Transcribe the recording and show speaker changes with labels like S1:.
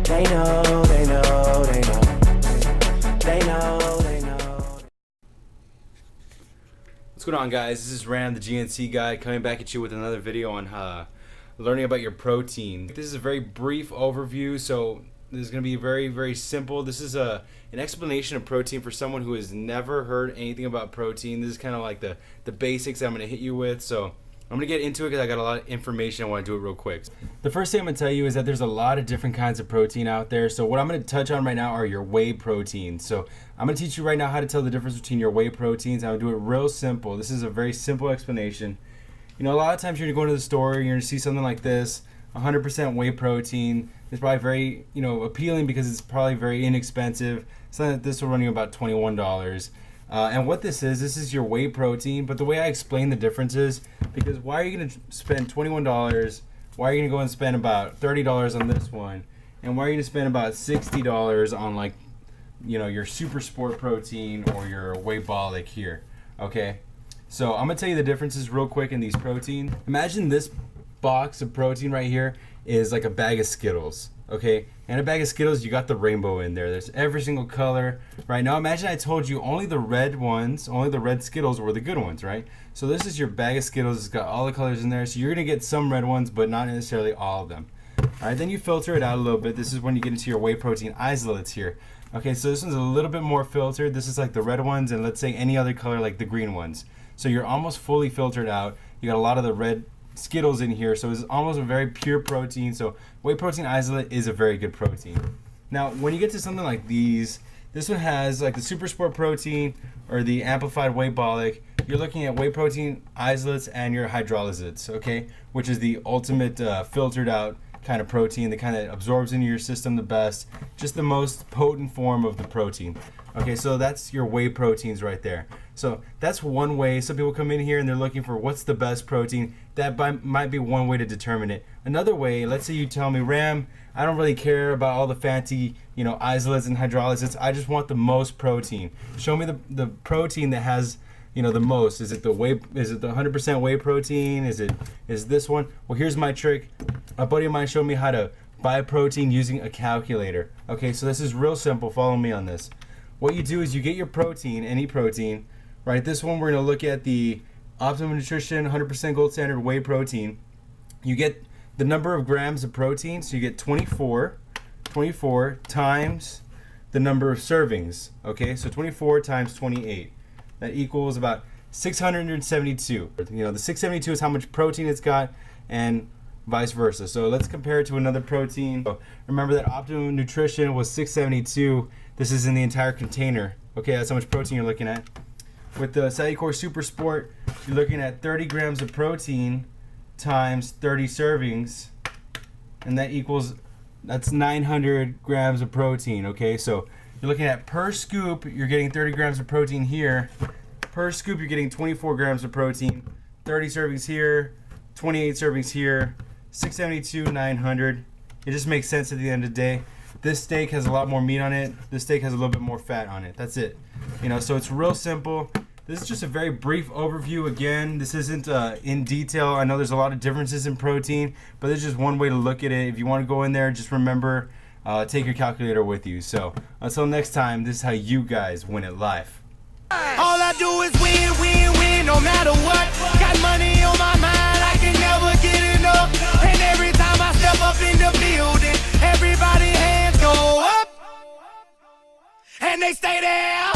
S1: They know, they know, they know. They know, they know.
S2: What's going on, guys? This is Ram, the GNC Guy, coming back at you with another video on learning about your protein. This is a very brief overview, so this is going to be very, very simple. This is an explanation of protein for someone who has never heard anything about protein. This is kind of like the basics I'm going to hit you with, so I'm going to get into it because I got a lot of information. I want to do it real quick. The first thing I'm going to tell you is that there's a lot of different kinds of protein out there. So what I'm going to touch on right now are your whey proteins. So I'm going to teach you right now how to tell the difference between your whey proteins. I'm going to do it real simple. This is a very simple explanation. You know, a lot of times you're going to go into the store, you're going to see something like this, 100% whey protein. It's probably very, appealing because it's probably very inexpensive. Something like this will run you about $21. And what this is your whey protein. But the way I explain the difference is because why are you going to spend $21? Why are you going to go and spend about $30 on this one? And why are you going to spend about $60 on your super sport protein or your Wheybolic here? Okay, so I'm going to tell you the differences real quick in these protein. Imagine this box of protein right here is like a bag of Skittles. Okay, and a bag of Skittles, you got the rainbow in there. There's every single color. Right now, imagine I told you only the red ones, only the red Skittles were the good ones, right? So this is your bag of Skittles. It's got all the colors in there. So you're gonna get some red ones, but not necessarily all of them. All right, then you filter it out a little bit. This is when you get into your whey protein isolates here. Okay, so this one's a little bit more filtered. This is like the red ones, and let's say any other color like the green ones. So you're almost fully filtered out. You got a lot of the red Skittles in here, so it's almost a very pure protein. So whey protein isolate is a very good protein. Now when you get to something like these, this one has like the super sport protein or the amplified Wheybolic. You're looking at whey protein isolates and your hydrolysates, okay, which is the ultimate filtered out kind of protein that kind of absorbs into your system the best, just the most potent form of the protein. Okay, so that's your whey proteins right there. So that's one way. Some people come in here and they're looking for what's the best protein. That might be one way to determine it. Another way, let's say you tell me, Ram, I don't really care about all the fancy, isolates and hydrolysates. I just want the most protein. Show me the protein that has, the most. Is it the whey? Is it the 100% whey protein? Is this one? Well, here's my trick. A buddy of mine showed me how to buy protein using a calculator. Okay, so this is real simple. Follow me on this. What you do is you get your protein, any protein, right? This one we're going to look at the Optimum Nutrition 100% Gold Standard Whey Protein. You get the number of grams of protein, so you get 24 times the number of servings. Okay, so 24 times 28. That equals about 672. The 672 is how much protein it's got, and vice versa. So let's compare it to another protein. So remember that Optimum Nutrition was 672. This is in the entire container. Okay, that's how much protein you're looking at. With the Cellucor Super Sport, you're looking at 30 grams of protein times 30 servings, and that's 900 grams of protein. Okay, so you're looking at per scoop, you're getting 30 grams of protein here. Per scoop, you're getting 24 grams of protein. 30 servings here, 28 servings here, 672, 900. It just makes sense at the end of the day. This steak has a lot more meat on it. This steak has a little bit more fat on it. That's it. So it's real simple. This is just a very brief overview. Again, this isn't in detail. I know there's a lot of differences in protein, but this is just one way to look at it. If you want to go in there, just remember, take your calculator with you. So until next time, this is how you guys win at life.
S1: All I do is win, win, win, no matter what. Got money on my mind, I can never get enough. And every time I step up in the building, everybody hands go up, and they stay there.